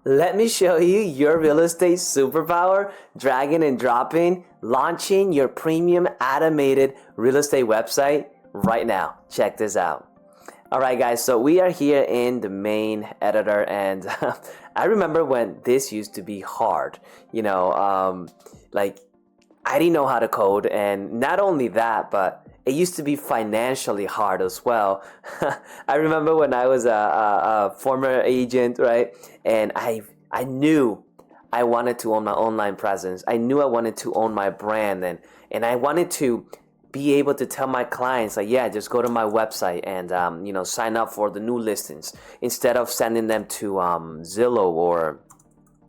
Let me show you your real estate superpower, dragging and dropping, launching your premium automated real estate website right now. Check this out. All right, guys, so we are here in the main editor, and I remember when this used to be hard, like I didn't know how to code, and not only that, but it used to be financially hard as well. I remember when I was a former agent, right? And I knew I wanted to own my online presence. I knew I wanted to own my brand, and I wanted to be able to tell my clients, like, yeah, just go to my website and sign up for the new listings instead of sending them to Zillow or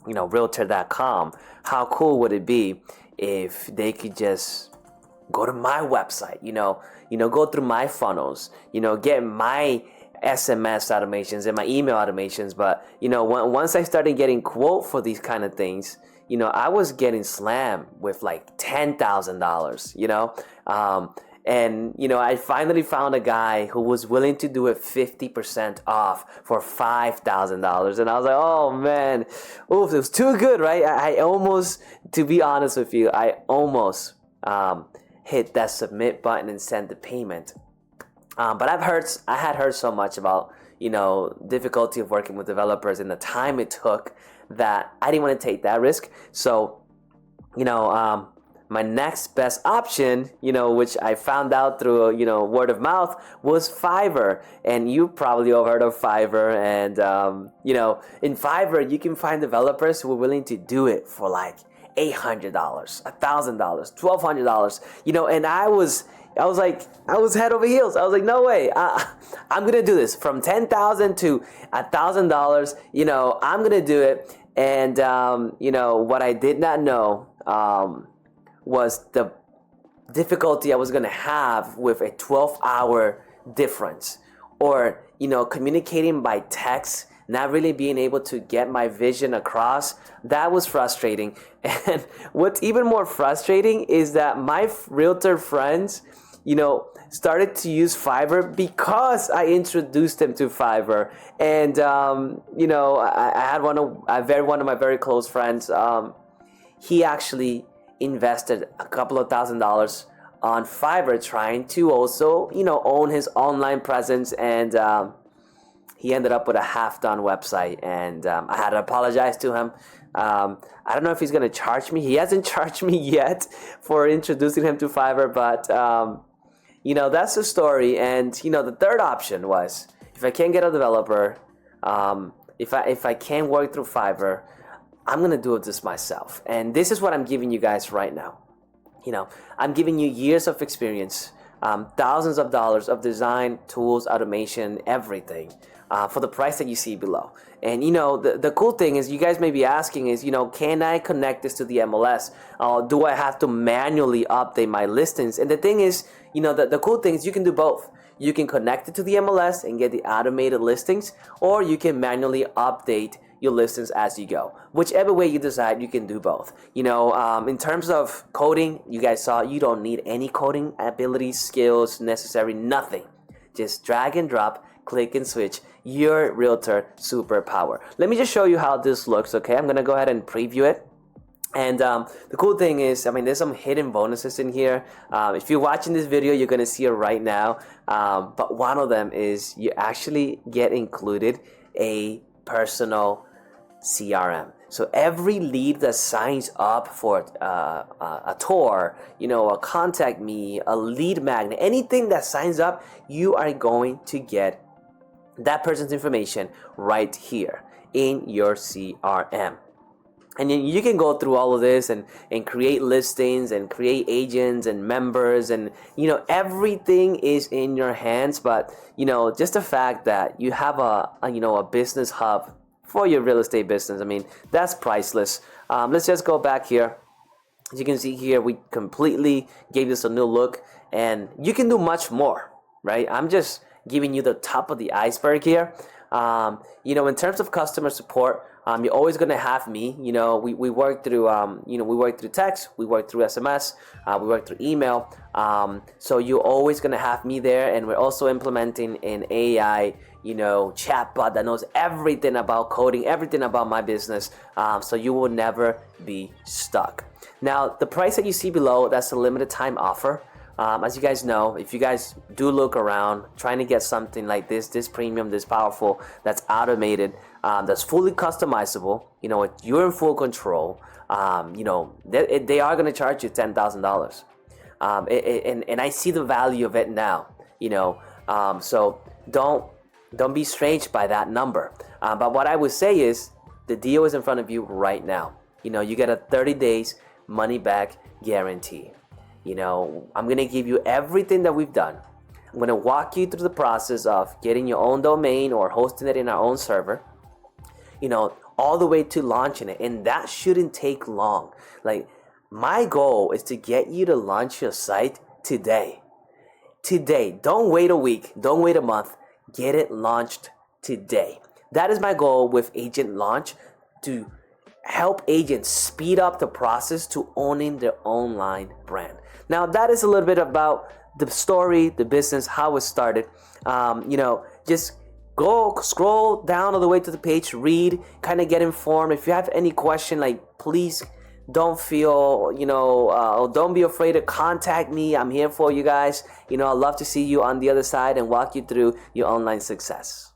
Realtor.com. How cool would it be if they could just go to my website, go through my funnels, get my SMS automations and my email automations. But, once I started getting quote for these kind of things, I was getting slammed with like $10,000, I finally found a guy who was willing to do it 50% off for $5,000. And I was like, oh man, oof, it was too good, right? I almost, to be honest with you, I almost hit that submit button and send the payment. But I had heard so much about, difficulty of working with developers and the time it took that I didn't want to take that risk. So, my next best option, which I found out through, word of mouth, was Fiverr. And you probably all heard of Fiverr. And, in Fiverr, you can find developers who are willing to do it for like $800, $1,000, $1,200, and I was head over heels. I was like, no way, I'm gonna do this from $10,000 to $1,000. I'm gonna do it. And what I did not know was the difficulty I was gonna have with a 12-hour difference, or communicating by text, not really being able to get my vision across. That was frustrating. And what's even more frustrating is that my realtor friends, started to use Fiverr because I introduced them to Fiverr. And, I had one of my very close friends. He actually invested a couple of $1,000s on Fiverr, trying to also, own his online presence. And, he ended up with a half-done website, and I had to apologize to him. I don't know if he's going to charge me. He hasn't charged me yet for introducing him to Fiverr, but, that's the story. And, the third option was, if I can't get a developer, if I can't work through Fiverr, I'm going to do it just myself. And this is what I'm giving you guys right now. I'm giving you years of experience, thousands of dollars of design, tools, automation, everything. For the price that you see below. And the cool thing is, you guys may be asking is, can I connect this to the MLS? Do I have to manually update my listings? And the thing is, the cool thing is you can do both. You can connect it to the MLS and get the automated listings, or you can manually update your listings as you go. Whichever way you decide, you can do both. In terms of coding, you guys saw, you don't need any coding abilities, skills necessary, nothing. Just drag and drop, click and switch, your Realtor Superpower. Let me just show you how this looks, okay? I'm gonna go ahead and preview it. And the cool thing is, there's some hidden bonuses in here. If you're watching this video, you're gonna see it right now. But one of them is you actually get included a personal CRM. So every lead that signs up for a tour, a contact me, a lead magnet, anything that signs up, you are going to get that person's information right here in your CRM. And then you can go through all of this and create listings and create agents and members, and everything is in your hands. But just the fact that you have a business hub for your real estate business, that's priceless. Let's just go back here. As you can see here, we completely gave this a new look, and you can do much more, right? I'm just giving you the top of the iceberg here. In terms of customer support, you're always going to have me. We work through, we work through text, we work through SMS, we work through email. So you're always going to have me there. And we're also implementing an AI, chatbot that knows everything about coding, everything about my business. So you will never be stuck. Now, the price that you see below, that's a limited time offer. As you guys know, if you guys do look around trying to get something like this premium, this powerful, that's automated, that's fully customizable, you're in full control, they are going to charge you $10,000. And I see the value of it now, so don't be strange by that number. But what I would say is the deal is in front of you right now. You get a 30 days money back guarantee. I'm going to give you everything that we've done. I'm going to walk you through the process of getting your own domain or hosting it in our own server, all the way to launching it. And that shouldn't take long. Like, my goal is to get you to launch your site today. Today. Don't wait a week. Don't wait a month. Get it launched today. That is my goal with Agent Launch, to help agents speed up the process to owning their online brand. Now, that is a little bit about the story, the business, how it started. Just go scroll down all the way to the page, read, kind of get informed. If you have any question, please don't feel, don't be afraid to contact me. I'm here for you guys. I'd love to see you on the other side and walk you through your online success.